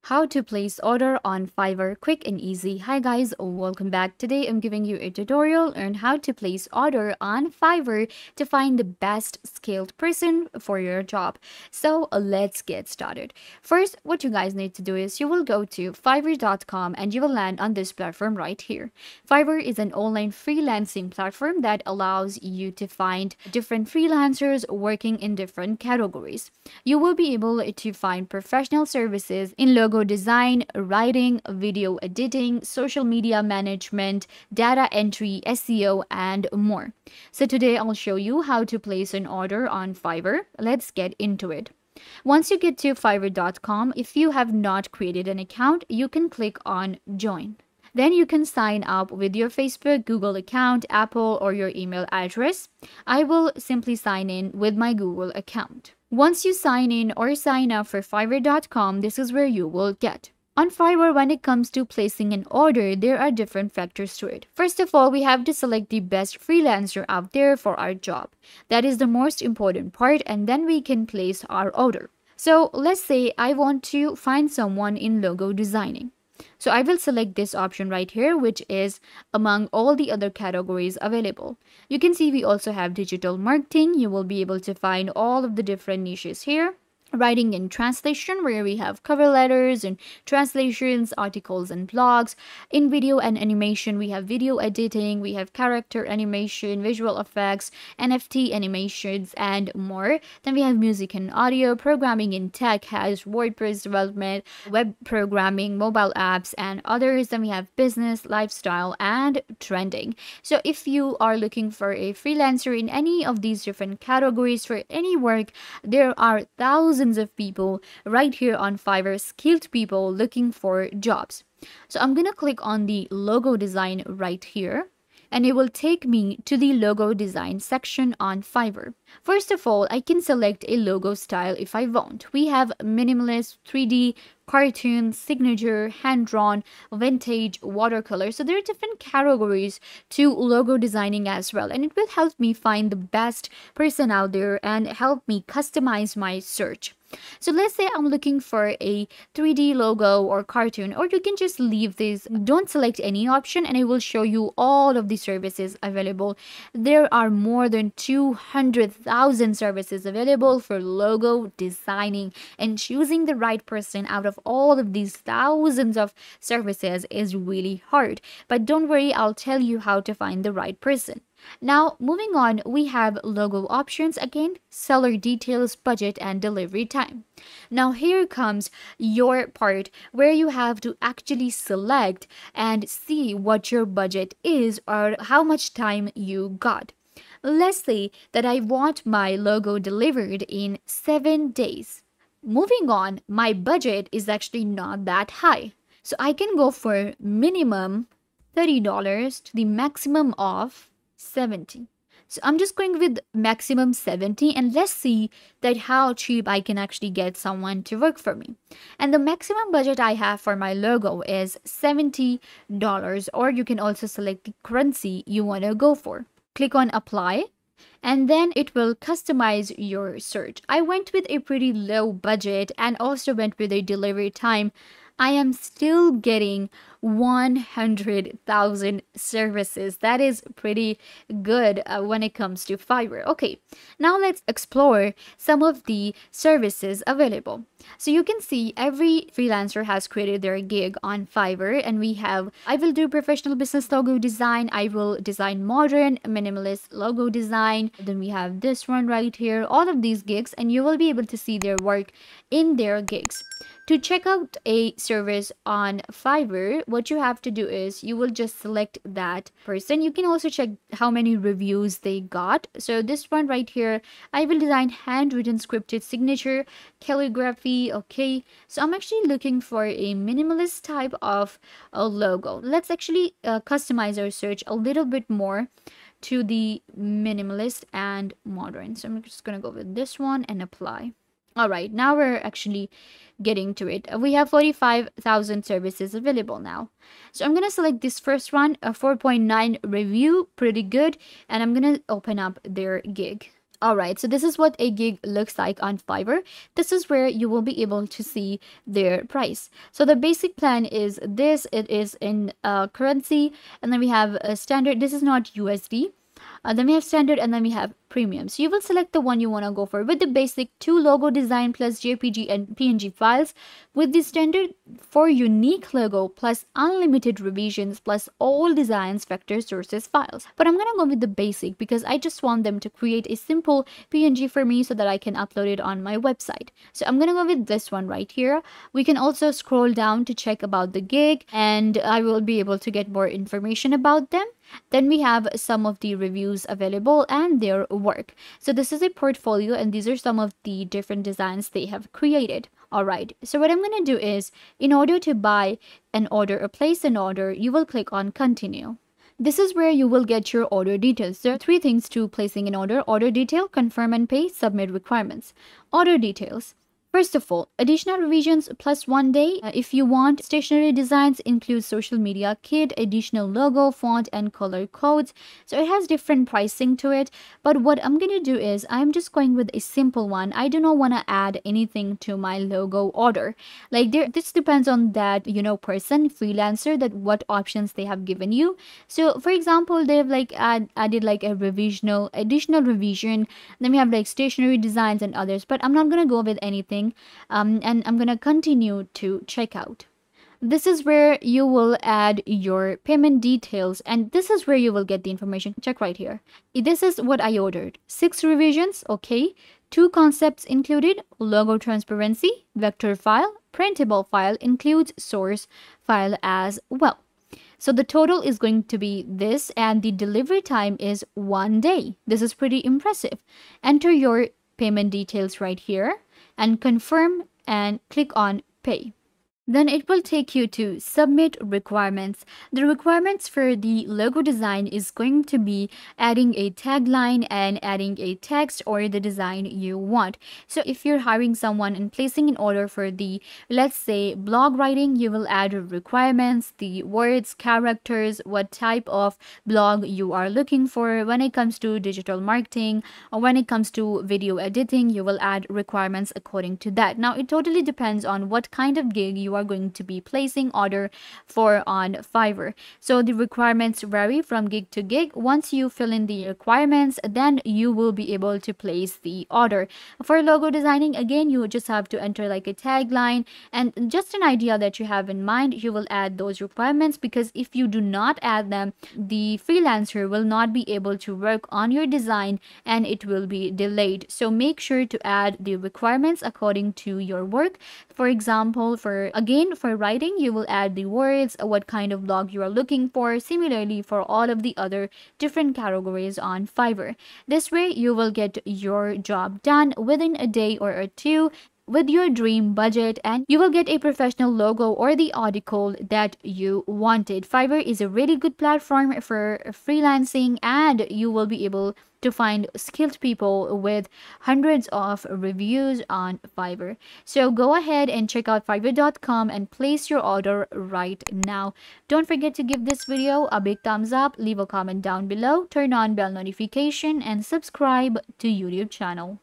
How to place order on Fiverr quick and easy. Hi guys, welcome back. Today I'm giving you a tutorial on how to place order on Fiverr to find the best skilled person for your job. So let's get started. First, what you guys need to do is you will go to fiverr.com and you will land on this platform right here. Fiverr is an online freelancing platform that allows you to find different freelancers working in different categories. You will be able to find professional services in logo design, writing, video editing, social media management, data entry, SEO, and more. So today I'll show you how to place an order on Fiverr. Let's get into it. Once you get to fiverr.com, if you have not created an account, you can click on join. Then you can sign up with your Facebook, Google account, Apple, or your email address. I will simply sign in with my Google account. Once you sign in or sign up for Fiverr.com, this is where you will get. On Fiverr, when it comes to placing an order, there are different factors to it. First of all, we have to select the best freelancer out there for our job. That is the most important part, and then we can place our order. So let's say I want to find someone in logo designing. So I will select this option right here, which is among all the other categories available. You can see we also have digital marketing. You will be able to find all of the different niches here. Writing and translation, where we have cover letters and translations, articles and blogs. In video and animation, we have video editing, we have character animation, visual effects, NFT animations, and more. Then we have music and audio. Programming in tech has WordPress development, web programming, mobile apps, and others. Then we have business, lifestyle, and trending. So if you are looking for a freelancer in any of these different categories for any work, there are thousands of people right here on Fiverr, skilled people looking for jobs. So I'm gonna click on the logo design right here, and it will take me to the logo design section on Fiverr. First of all, I can select a logo style if I want. We have minimalist, 3D, cartoon, signature, hand-drawn, vintage, watercolor. So there are different categories to logo designing as well, and it will help me find the best person out there and help me customize my search. So let's say I'm looking for a 3D logo or cartoon, or you can just leave this. Don't select any option and it will show you all of the services available. There are more than 200,000 services available for logo designing, and choosing the right person out of all of these thousands of services is really hard. But don't worry, I'll tell you how to find the right person. Now, moving on, we have logo options again, seller details, budget, and delivery time. Now, here comes your part where you have to actually select and see what your budget is or how much time you got. Let's say that I want my logo delivered in 7 days. Moving on, my budget is actually not that high. So I can go for minimum $30 to the maximum of 70. So I'm just going with maximum 70, and let's see that how cheap I can actually get someone to work for me. And the maximum budget I have for my logo is $70, or you can also select the currency you want to go for. Click on apply, and then it will customize your search. I went with a pretty low budget and also went with a delivery time. I am still getting 100,000 services. That is pretty good when it comes to Fiverr. Okay, now let's explore some of the services available. So you can see every freelancer has created their gig on Fiverr, and we have, I will do professional business logo design. I will design modern, minimalist logo design. Then we have this one right here, all of these gigs, and you will be able to see their work in their gigs. To check out a service on Fiverr, what you have to do is you will just select that person. You can also check how many reviews they got. So this one right here, I will design handwritten scripted signature, calligraphy. Okay, so I'm actually looking for a minimalist type of a logo. Let's actually customize our search a little bit more to the minimalist and modern. So I'm just gonna go with this one and apply. All right, now we're actually getting to it. We have 45,000 services available now. So I'm going to select this first one, a 4.9 review, pretty good. And I'm going to open up their gig. All right, so this is what a gig looks like on Fiverr. This is where you will be able to see their price. So the basic plan is this. It is in currency, and then we have a standard. This is not USD. Then we have standard, and then we have premium. So you will select the one you want to go for with the basic 2 logo design plus JPG and PNG files, with the standard 4 unique logo plus unlimited revisions plus all designs vector sources files. But I'm gonna go with the basic because I just want them to create a simple PNG for me so that I can upload it on my website. So I'm gonna go with this one right here. We can also scroll down to check about the gig, and I will be able to get more information about them. Then we have some of the reviews available and their work. So this is a portfolio, and these are some of the different designs they have created. All right, so what I'm going to do is, in order to buy an order or place an order, you will click on continue. This is where you will get your order details. There are 3 things to placing an order: order detail, confirm and pay, submit requirements. Order details. First of all, additional revisions plus 1 day. If you want, stationery designs include social media kit, additional logo, font, and color codes. So it has different pricing to it. But what I'm going to do is I'm just going with a simple one. I do not want to add anything to my logo order. Like this depends on that, person, freelancer, that what options they have given you. So for example, they've like added like a additional revision. Then we have like stationery designs and others, but I'm not going to go with anything. And I'm gonna continue to checkout. This is where you will add your payment details, and this is where you will get the information. Check right here. This is what I ordered: 6 revisions, okay, 2 concepts included, logo transparency, vector file, printable file, includes source file as well. So the total is going to be this, and the delivery time is 1 day. This is pretty impressive. Enter your payment details right here and confirm and click on pay. Then it will take you to submit requirements. The requirements for the logo design is going to be adding a tagline and adding a text or the design you want. So if you're hiring someone and placing an order for the, let's say, blog writing, you will add requirements, the words, characters, what type of blog you are looking for. When it comes to digital marketing or when it comes to video editing, you will add requirements according to that. Now, it totally depends on what kind of gig you are going to be placing order for on Fiverr. So the requirements vary from gig to gig. Once you fill in the requirements, then you will be able to place the order. For logo designing, again, you just have to enter like a tagline and just an idea that you have in mind. You will add those requirements, because if you do not add them, the freelancer will not be able to work on your design and it will be delayed. So make sure to add the requirements according to your work. For example, for writing, you will add the words, what kind of blog you are looking for. Similarly, for all of the other different categories on Fiverr. This way, you will get your job done within a day or 2 with your dream budget, and you will get a professional logo or the article that you wanted. Fiverr is a really good platform for freelancing, and you will be able to find skilled people with hundreds of reviews on Fiverr. So go ahead and check out fiverr.com and place your order right now. Don't forget to give this video a big thumbs up, leave a comment down below, turn on bell notification, and subscribe to YouTube channel.